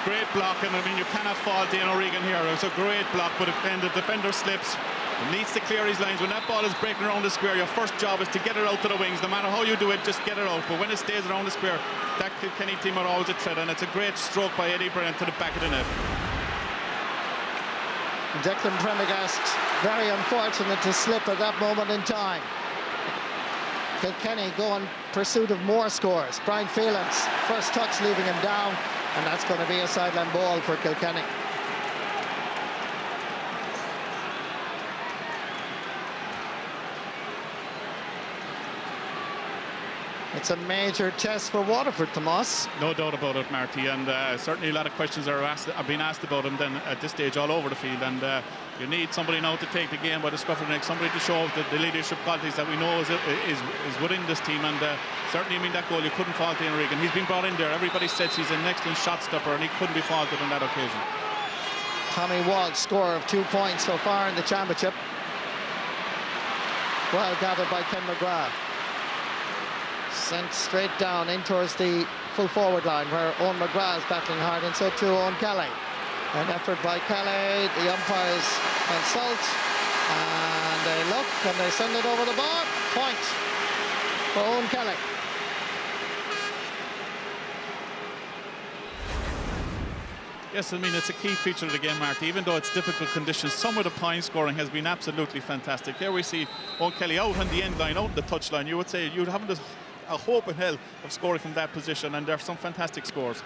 great block, and I mean, you cannot fault Dane O'Regan here. It was a great block, but then the defender slips. He needs to clear his lines. When that ball is breaking around the square, your first job is to get it out to the wings. No matter how you do it, just get it out. But when it stays around the square, that Kilkenny team are always a threat, and it's a great stroke by Eddie Brennan to the back of the net. Declan Prendergast, very unfortunate to slip at that moment in time. Kilkenny go in pursuit of more scores. Brian Phelan's first touch leaving him down, and that's going to be a sideline ball for Kilkenny. It's a major test for Waterford, Tomas. No doubt about it, Marty, and certainly a lot of questions are being asked about him then at this stage all over the field, and you need somebody now to take the game by the scruff of the neck, somebody to show the leadership qualities that we know is within this team, and certainly, I mean, that goal, you couldn't fault Dane O'Regan. He's been brought in there. Everybody says he's an excellent shot stopper, and he couldn't be faulted on that occasion. Tommy Walsh, score of 2 points so far in the championship. Well gathered by Ken McGrath. Sent straight down in towards the full forward line where Owen McGrath is battling hard, and so too Owen Kelly. An effort by Kelly, the umpires consult and they look and they send it over the bar. Point for Owen Kelly. Yes, I mean, it's a key feature of the game, Marty. Even though it's difficult conditions, some of the point scoring has been absolutely fantastic. Here we see Owen Kelly out on the end line, out the touch line. You would say you'd have a hope in hell of scoring from that position, and there are some fantastic scores.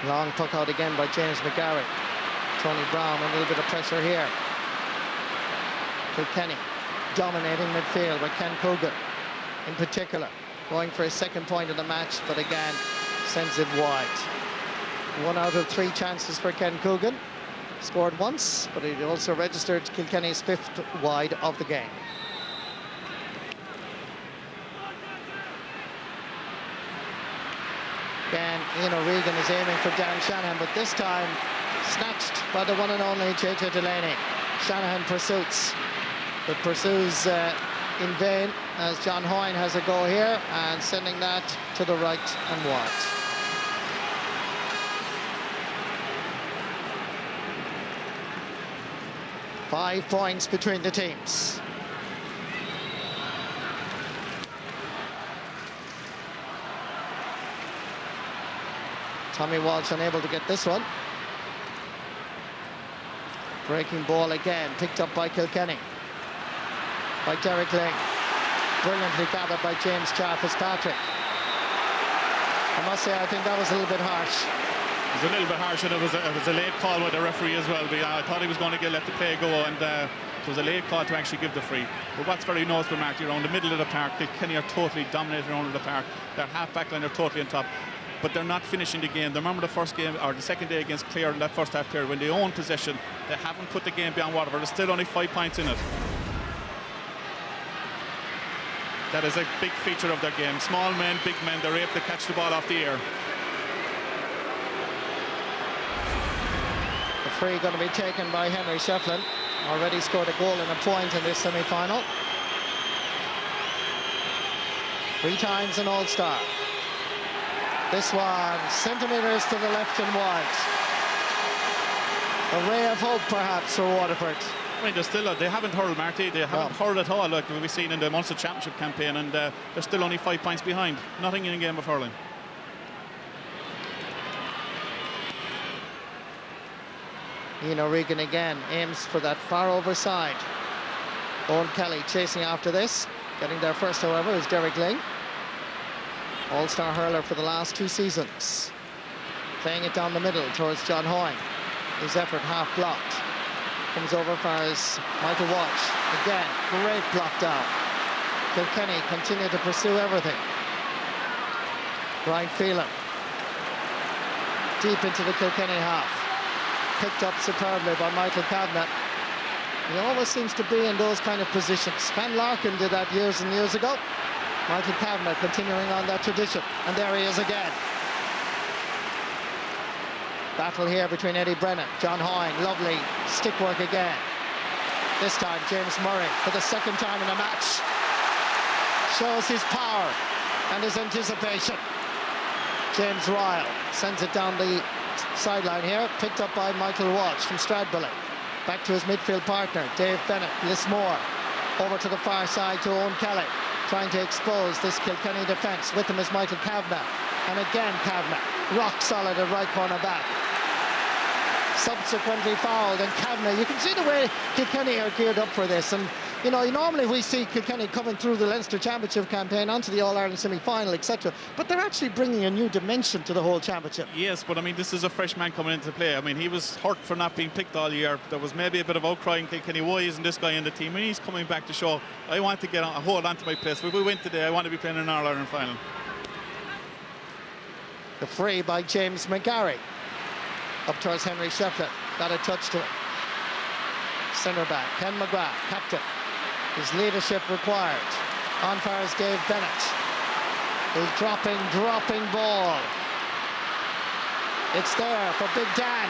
Long puck out again by James McGarry. Tony Brown, a little bit of pressure here. Kilkenny dominating midfield by Ken Coogan in particular, going for his second point of the match, but again sends it wide. 1 out of 3 chances for Ken Coogan. Scored once, but he also registered Kilkenny's 5th wide of the game. Again, Ian O'Regan is aiming for Dan Shanahan, but this time snatched by the one and only JJ Delaney. Shanahan pursues, but pursues in vain as John Hoyne has a go here and sending that to the right and wide. Five points between the teams. Tommy Walsh unable to get this one. Breaking ball again, picked up by Kilkenny. By Derek Ling. Brilliantly gathered by James Fitzpatrick. I must say, I think that was a little bit harsh. It was a little bit harsh, and it was a late call by the referee as well. I thought he was going to let the play go, and it was a late call to actually give the free. But what's very noticeable, Mark, around the middle of the park, Kilkenny are totally dominating around the park. Their half-back line are totally on top, but they're not finishing the game. Remember the first game, or the second day against Clare in that first half period, when they own possession, they haven't put the game beyond Waterford. There's still only 5 points in it. That is a big feature of their game. Small men, big men, they're able to catch the ball off the air. The free going to be taken by Henry Shefflin. Already scored a goal and a point in this semi-final. 3 times an All-Star. This one, centimetres to the left and wide. A ray of hope, perhaps, for Waterford. I mean, they haven't hurled, Marty. They haven't hurled at all, like we've seen in the Munster Championship campaign, and they're still only 5 points behind. Nothing in a game of hurling. Ian O'Regan again aims for that far over side. Owen Kelly chasing after this. Getting there first, however, is Derek Ling. All-star hurler for the last 2 seasons. Playing it down the middle towards John Hoyne. His effort half blocked. Comes over for his Michael Walsh. Again, great block down. Kilkenny continue to pursue everything. Brian Phelan. Deep into the Kilkenny half. Picked up superbly by Michael Kavanagh. He always seems to be in those kind of positions. Van Larkin did that years and years ago. Michael Kavanagh continuing on that tradition. And there he is again. Battle here between Eddie Brennan, John Hoyne, lovely stick work again. This time James Murray, for the second time in a match, shows his power and his anticipation. James Ryle sends it down the sideline here, picked up by Michael Walsh from Stradbally. Back to his midfield partner, Dave Bennett, Lismore. Over to the far side to Owen Kelly, trying to expose this Kilkenny defence. With him is Michael Kavanagh. And again Kavanagh, rock solid at right corner back. Subsequently fouled, and Kavanagh, you can see the way Kilkenny are geared up for this. And you know, normally we see Kilkenny coming through the Leinster Championship campaign onto the All-Ireland semi-final, etc. But they're actually bringing a new dimension to the whole championship. Yes, but I mean, this is a fresh man coming into play. I mean, he was hurt for not being picked all year. There was maybe a bit of outcry in Kilkenny. Why isn't this guy in the team? And he's coming back to show, I want to hold on to my place. If we win today, I want to be playing an All-Ireland final. The free by James McGarry. Up towards Henry Shefflin. Got a touch to it. Centre back, Ken McGrath, captain. His leadership required. On fires Dave Bennett. His dropping ball. It's there for Big Dan.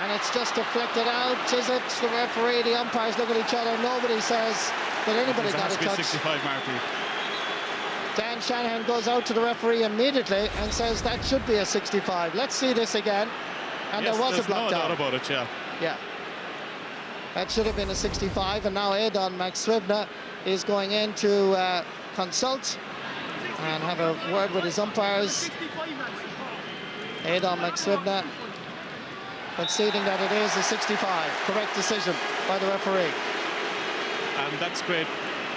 And it's just deflected out. Is it? The referee, the umpires look at each other. Nobody says that anybody got a touch. 65, Marty. Dan Shanahan goes out to the referee immediately and says that should be a 65. Let's see this again. And yes, there was a block down. No doubt about it, yeah. Yeah. That should have been a 65, and now Aidan McSwivna is going in to consult and have a word with his umpires. Aidan McSwivna conceding that it is a 65. Correct decision by the referee. And that's great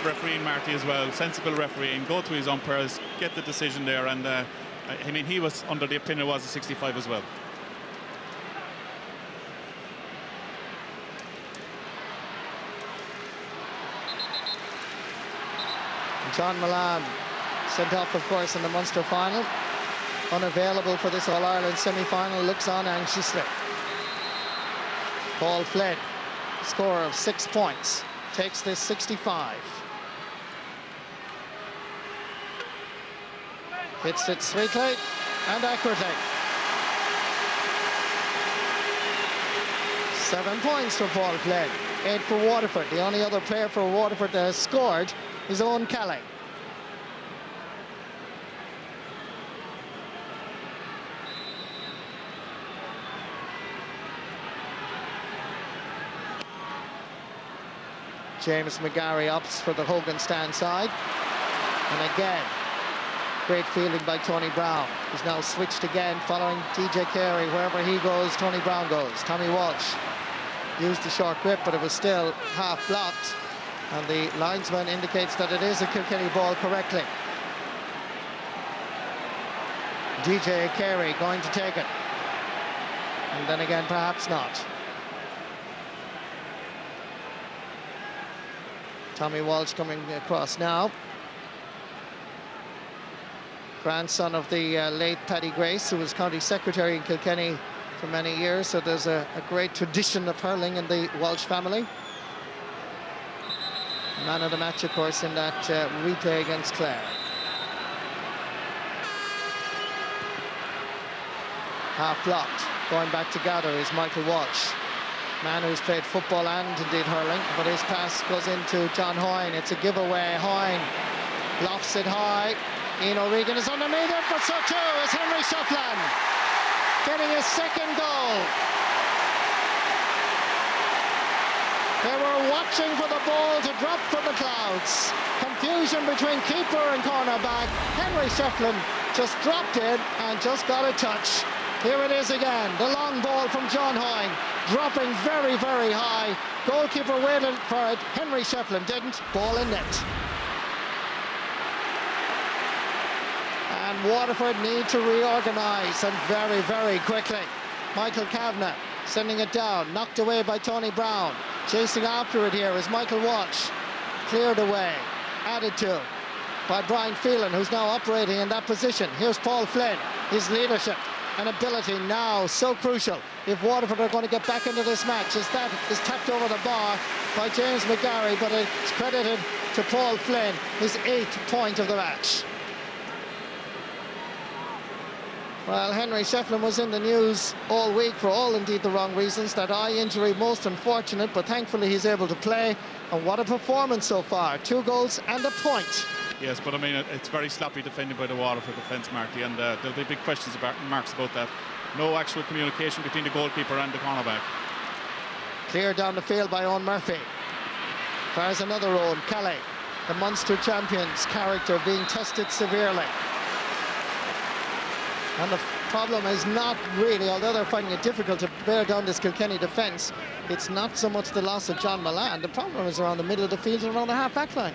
refereeing, Marty, as well. Sensible refereeing. Go to his umpires, get the decision there, and I mean, he was under the opinion it was a 65 as well. John Milan sent off, of course, in the Munster final. Unavailable for this All-Ireland semi-final, looks on anxiously. Paul Flynn, scorer of 6 points, takes this 65. Hits it sweetly and accurately. 7 points for Paul Flynn, 8 for Waterford. The only other player for Waterford that has scored is Owen Kelly. James McGarry opts for the Hogan stand side. And again, great fielding by Tony Brown. He's now switched again following DJ Carey. Wherever he goes, Tony Brown goes. Tommy Walsh used the short grip, but it was still half blocked. And the linesman indicates that it is a Kilkenny ball correctly. DJ Carey going to take it. And then again, perhaps not. Tommy Walsh coming across now. Grandson of the late Paddy Grace, who was county secretary in Kilkenny for many years. So there's a great tradition of hurling in the Walsh family. Man of the match, of course, in that replay against Clare. Half blocked. Going back to gather is Michael Walsh. Man who's played football and indeed hurling, but his pass goes into John Hoyne. It's a giveaway. Hoyne lofts it high. Ian O'Regan is underneath it, but so too is Henry Shefflin, getting his second goal. They were watching for the ball to drop from the clouds. Confusion between keeper and cornerback. Henry Shefflin just dropped in and just got a touch. Here it is again, the long ball from John Hoyne, dropping very, very high. Goalkeeper waited for it. Henry Shefflin didn't. Ball in net. And Waterford need to reorganise, and very, very quickly. Michael Kavanagh sending it down, knocked away by Tony Brown. Chasing after it here is Michael Walsh. Cleared away, added to by Brian Phelan, who's now operating in that position. Here's Paul Flynn, his leadership and ability now so crucial if Waterford are going to get back into this match, as that is tapped over the bar by James McGarry, but it's credited to Paul Flynn, his 8th point of the match. Well, Henry Shefflin was in the news all week for all indeed the wrong reasons. That eye injury, most unfortunate, but thankfully he's able to play. And what a performance so far. 2 goals and a point. Yes, but I mean, it's very sloppy defended by the Waterford defence, Marty, and there'll be big marks about that. No actual communication between the goalkeeper and the cornerback. Cleared down the field by Owen Murphy. Fires another Owen. Kelly, the Munster champions' character being tested severely. And the problem is not really, although they're finding it difficult to bear down this Kilkenny defence, it's not so much the loss of John Milan. The problem is around the middle of the field and around the half-back line.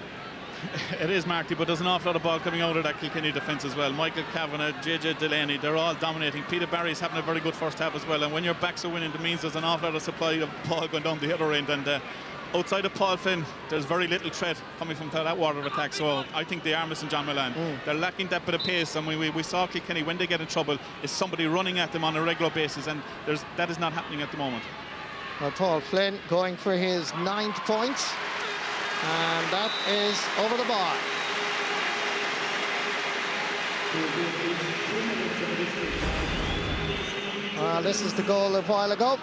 It is, Marty, but there's an awful lot of ball coming out of that Kilkenny defence as well. Michael Kavanagh, JJ Delaney, they're all dominating. Peter Barry's having a very good first half as well, and when your backs are winning, it means there's an awful lot of supply of ball going down the other end, and outside of Paul Flynn, there's very little threat coming from that Waterford attack, so I think they are missing John Milan. They're lacking that bit of pace, and we saw Kilkenny, when they get in trouble, is somebody running at them on a regular basis, and that is not happening at the moment. Well, Paul Flynn going for his 9th point, and that is over the bar. This is the goal a while ago.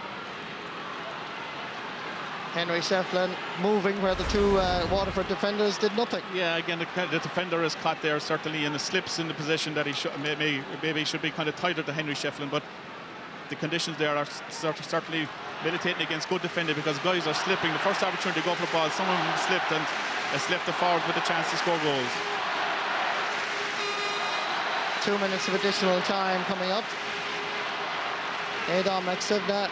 Henry Shefflin moving where the two Waterford defenders did nothing. Yeah, again, the defender is caught there, certainly in the slips in the position that he maybe should be kind of tighter to Henry Shefflin, but the conditions there are certainly militating against good defending, because guys are slipping. The first opportunity to go for the ball, some of them slipped, and it's left the forwards with a chance to score goals. 2 minutes of additional time coming up. Adam Maksivna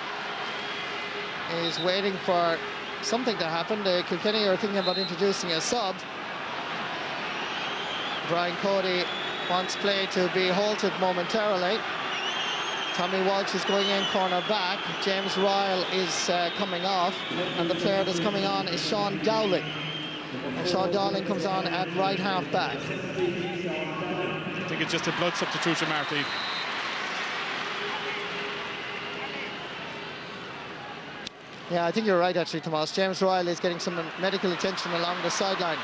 is waiting for something to happen. The Kilkenny are thinking about introducing a sub. Brian Cody wants play to be halted momentarily. Tommy Walsh is going in corner back. James Ryle is coming off, and the player that's coming on is Sean Dowling. And Sean Dowling comes on at right half back. I think it's just a blood substitution, Marty. Yeah, I think you're right, actually, Tomas. James Ryle is getting some medical attention along the sideline.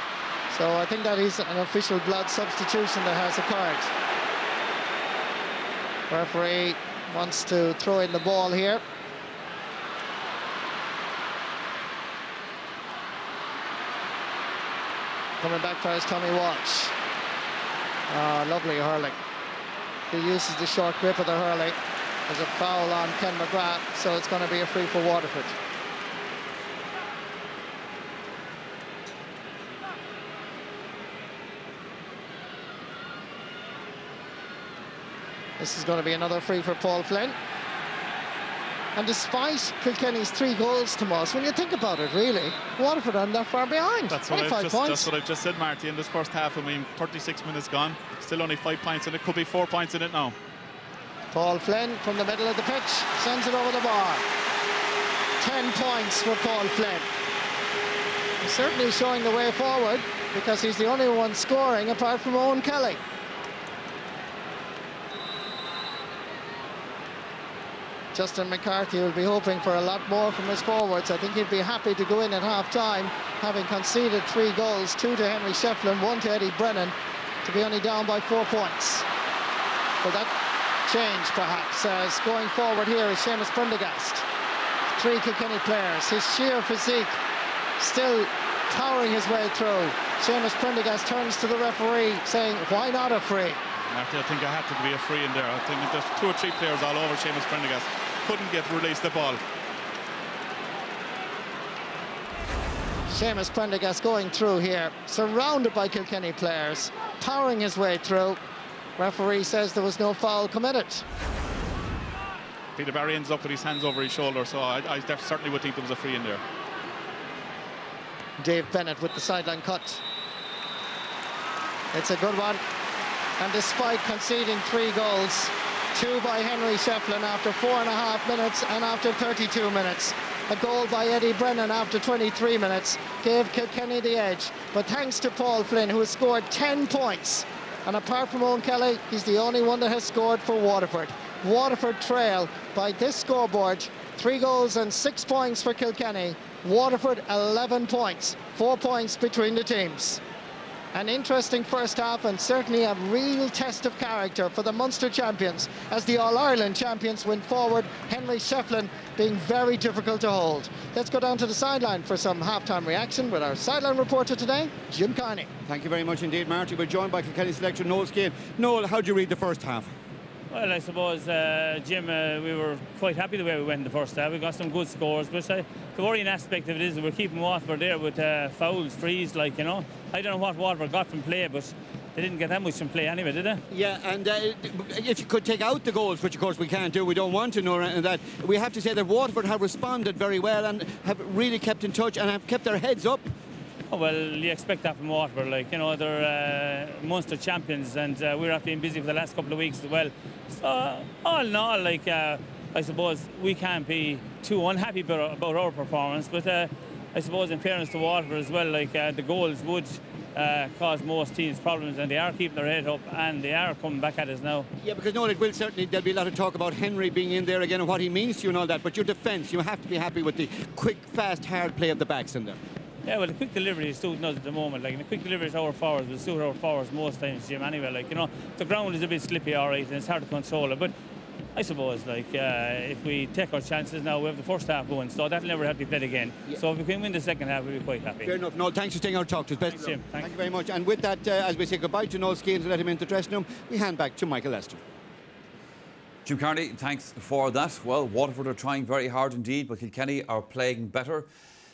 So I think that is an official blood substitution that has occurred. Referee wants to throw in the ball here. Coming back for us, Tommy Walsh. Lovely hurling. He uses the short grip of the hurling. There's a foul on Ken McGrath, so it's going to be a free for Waterford. This is going to be another free for Paul Flynn. And despite Kilkenny's 3 goals, Tomas, when you think about it, really, Waterford aren't that far behind. That's what I've just said, Marty, in this first half. I mean, 36 minutes gone, still only 5 points, and it could be 4 points in it now. Paul Flynn from the middle of the pitch sends it over the bar. 10 points for Paul Flynn. He's certainly showing the way forward, because he's the only one scoring apart from Owen Kelly. Justin McCarthy will be hoping for a lot more from his forwards. I think he'd be happy to go in at half-time, having conceded 3 goals, 2 to Henry Shefflin, 1 to Eddie Brennan, to be only down by 4 points. But that change, perhaps, as going forward here is Seamus Prendergast. 3 Kilkenny players, his sheer physique still towering his way through. Seamus Prendergast turns to the referee, saying, why not a free? Marty, I think it had to be a free in there. I think there's 2 or 3 players all over Seamus Prendergast. Couldn't release the ball. Seamus Prendergast going through here, surrounded by Kilkenny players, powering his way through. Referee says there was no foul committed. Peter Barry ends up with his hands over his shoulder, so I certainly would think there was a free in there. Dave Bennett with the sideline cut. It's a good one. And despite conceding 3 goals, 2 by Henry Shefflin after 4.5 minutes and after 32 minutes, a goal by Eddie Brennan after 23 minutes gave Kilkenny the edge. But thanks to Paul Flynn, who has scored 10 points. And apart from Owen Kelly, he's the only one that has scored for Waterford. Waterford trail by this scoreboard, 3 goals and 6 points for Kilkenny. Waterford 11 points, 4 points between the teams. An interesting first half and certainly a real test of character for the Munster champions as the All-Ireland champions went forward. Henry Shefflin being very difficult to hold. Let's go down to the sideline for some half-time reaction with our sideline reporter today, Jim Carney. Thank you very much indeed, Marty. We're joined by Kilkenny selector Noel Skane. Noel, how do you read the first half? Well, I suppose, Jim, we were quite happy the way we went in the first half. We got some good scores, but the worrying aspect of it is that we're keeping Waterford there with fouls, frees, I don't know what Waterford got from play, but they didn't get that much from play anyway, did they? Yeah, and if you could take out the goals, which of course we can't do, we don't want to know that, we have to say that Waterford have responded very well and have really kept in touch and have kept their heads up. Oh, well, you expect that from Waterford, they're Munster champions, and we're after being busy for the last couple of weeks as well. So, all in all, I suppose we can't be too unhappy about our performance, but I suppose in fairness to Waterford as well, the goals would cause most teams problems, and they are keeping their head up, and they are coming back at us now. Yeah, because Noel, it will certainly, there'll be a lot of talk about Henry being in there again and what he means to you and all that, but your defence, you have to be happy with the quick, fast, hard play of the backs in there. Yeah, well, the quick delivery is suiting us at the moment. The quick delivery to our forwards will suit our forwards most times, Jim, anyway. The ground is a bit slippy, all right, and it's hard to control it. But I suppose, if we take our chances now, we have the first half going, so that'll never have to be played again. Yeah. So if we can win the second half, we'll be quite happy. Fair enough, Noel. Thanks for taking our talk to us. Thanks, Jim. Thank you very much. And with that, as we say goodbye to Noel Skane to let him into the dressing room, we hand back to Michael Lester. Jim Carney, thanks for that. Well, Waterford are trying very hard indeed, but Kilkenny are playing better.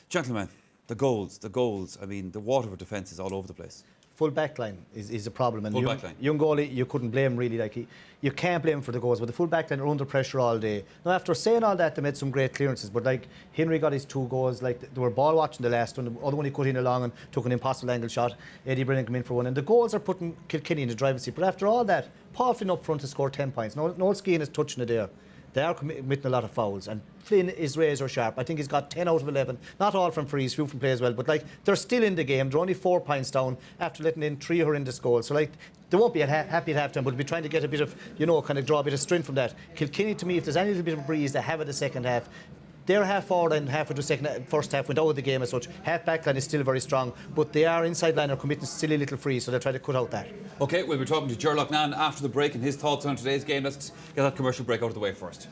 Gentlemen, the goals. I mean, the Waterford defence is all over the place. Full back line is a problem. And full back line. Young goalie, you couldn't blame really. You can't blame him for the goals, but the full back line are under pressure all day. Now, after saying all that, they made some great clearances, but Henry got his 2 goals. They were ball watching the last one. The other one he cut in along and took an impossible angle shot. Eddie Brennan came in for one, and the goals are putting Kilkenny in the driver's seat. But after all that, Paul Flynn up front to score 10 points. Noel Skane is touching it there. They are committing a lot of fouls, and Flynn is razor sharp. I think he's got 10 out of 11, not all from frees, few from play as well, but they're still in the game. They're only 4 points down after letting in 3 horrendous goals. So they won't be happy at half-time, but we'll be trying to get a bit of, kind of draw a bit of strength from that. Kilkenny, to me, if there's any little bit of breeze they have in the second half, they're half forward and half of the first half went out of the game as such. Half back line is still very strong, but they are inside line are committing silly little frees, so they'll try to cut out that. OK, we'll be talking to Ger Loughnane after the break and his thoughts on today's game. Let's get that commercial break out of the way first.